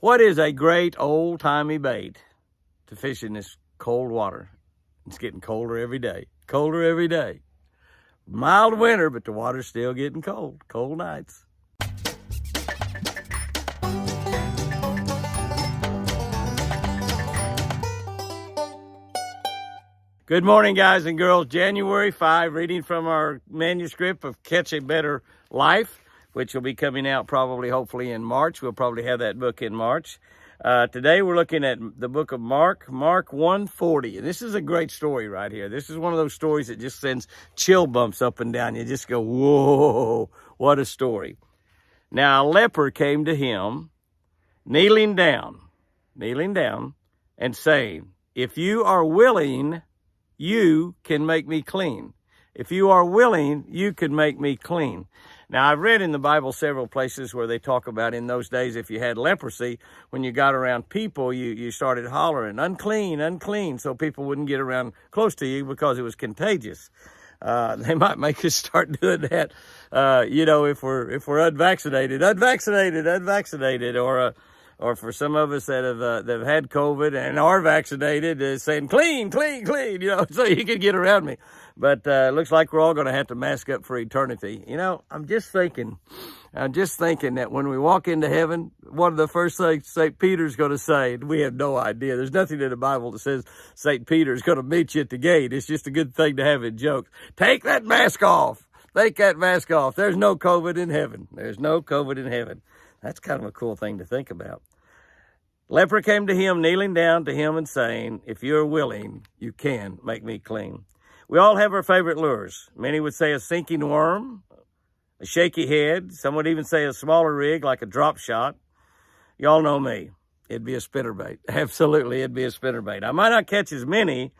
What is a great old-timey bait to fish in this cold water? It's getting colder every day. Colder every day. Mild winter, but the water's still getting cold. Cold nights. Good morning, guys and girls. January 5, reading from our manuscript of Catch a Better Life, which will be coming out probably, hopefully, in March. We'll probably have that book in March. Today we're looking at the book of Mark 1:40. And this is a great story right here. This is one of those stories that just sends chill bumps up and down. You just go, whoa, what a story. Now a leper came to him, kneeling down, and saying, "If you are willing, you can make me clean. If you are willing, you can make me clean." Now, I've read in the Bible several places where they talk about in those days, if you had leprosy, when you got around people, you started hollering, "Unclean, unclean," so people wouldn't get around close to you because it was contagious. They might make us start doing that, if we're unvaccinated, or for some of us that have had COVID and are vaccinated, saying clean, clean, clean, so you can get around me. But it looks like we're all going to have to mask up for eternity. I'm just thinking that when we walk into heaven, one of the first things St. Peter's going to say, and we have no idea. There's nothing in the Bible that says St. Peter's going to meet you at the gate. It's just a good thing to have in jokes. Take that mask off. Take that mask off. There's no COVID in heaven. There's no COVID in heaven. That's kind of a cool thing to think about. Leper came to him, kneeling down to him and saying, "If you are willing, you can make me clean." We all have our favorite lures. Many would say a sinking worm, a shaky head. Some would even say a smaller rig like a drop shot. Y'all know me. It'd be a spinnerbait. Absolutely, it'd be a spinnerbait. I might not catch as many,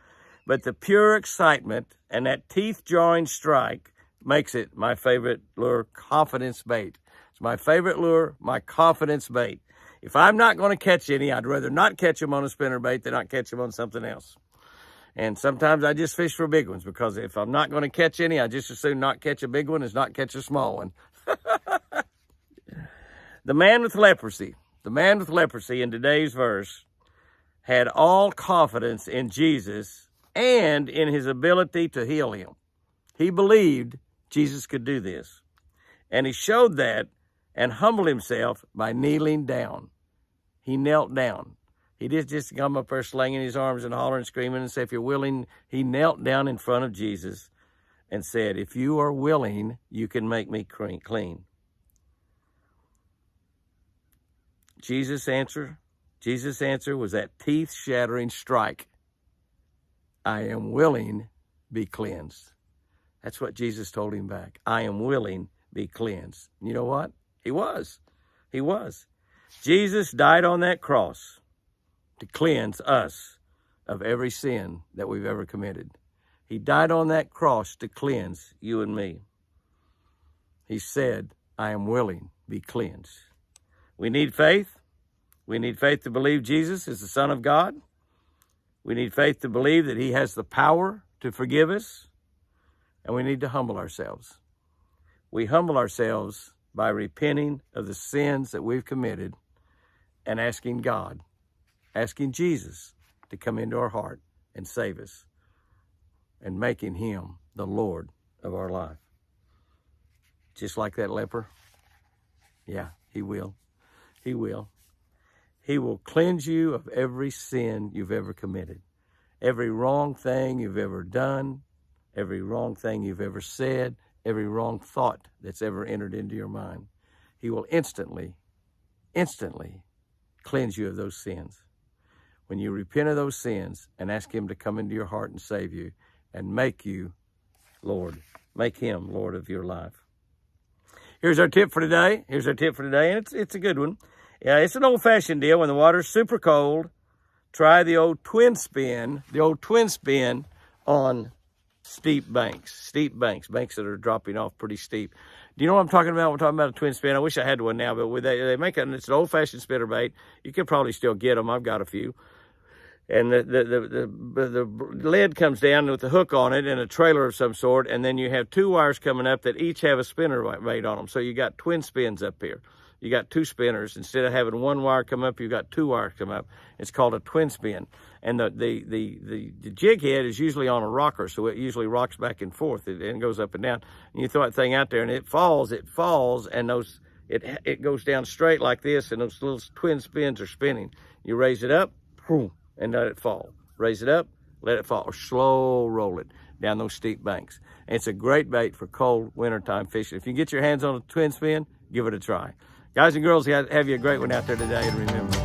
but the pure excitement and that teeth-jarring strike makes it my favorite lure, confidence bait. It's my favorite lure, my confidence bait. If I'm not going to catch any, I'd rather not catch them on a spinnerbait than not catch them on something else. And sometimes I just fish for big ones, because if I'm not going to catch any, I just as soon not catch a big one as not catch a small one. The man with leprosy in today's verse had all confidence in Jesus and in his ability to heal him. He believed Jesus could do this. And he showed that and humbled himself by kneeling down. He knelt down. He didn't just come up there slinging his arms and hollering and screaming and say, "If you're willing." He knelt down in front of Jesus and said, "If you are willing, you can make me clean." Jesus' answer was that teeth-shattering strike. "I am willing, be cleansed." That's what Jesus told him back. "I am willing, be cleansed." You know what? He was. Jesus died on that cross to cleanse us of every sin that we've ever committed. He died on that cross to cleanse you and me. He said, "I am willing, be cleansed." We need faith. We need faith to believe Jesus is the Son of God. We need faith to believe that he has the power to forgive us. And we need to humble ourselves. We humble ourselves by repenting of the sins that we've committed and asking Jesus to come into our heart and save us, and making him the Lord of our life. Just like that leper. Yeah, he will. He will. He will cleanse you of every sin you've ever committed, every wrong thing you've ever done, every wrong thing you've ever said, every wrong thought that's ever entered into your mind. He will instantly cleanse you of those sins. When you repent of those sins and ask him to come into your heart and save you and make you Lord, make him Lord of your life. Here's our tip for today. And it's a good one. Yeah, it's an old-fashioned deal. When the water's super cold, try the old twin spin on steep banks that are dropping off pretty steep. Do you know what I'm talking about? We're talking about a twin spin. I wish I had one now, but they make it, and it's an old-fashioned spinnerbait. You can probably still get them. I've got a few. And the lid comes down with the hook on it and a trailer of some sort, and then you have two wires coming up that each have a spinnerbait on them. So you got twin spins up here. you got two spinners. Instead of having one wire come up, you've got two wires come up. It's called a twin spin. And the jig head is usually on a rocker, so it usually rocks back and forth and goes up and down. And you throw that thing out there and it falls, and it goes down straight like this, and those little twin spins are spinning. You raise it up, boom, and let it fall. Raise it up, let it fall, or slow roll it down those steep banks. And it's a great bait for cold wintertime fishing. If you get your hands on a twin spin, give it a try. Guys and girls, have you a great one out there today, and remember,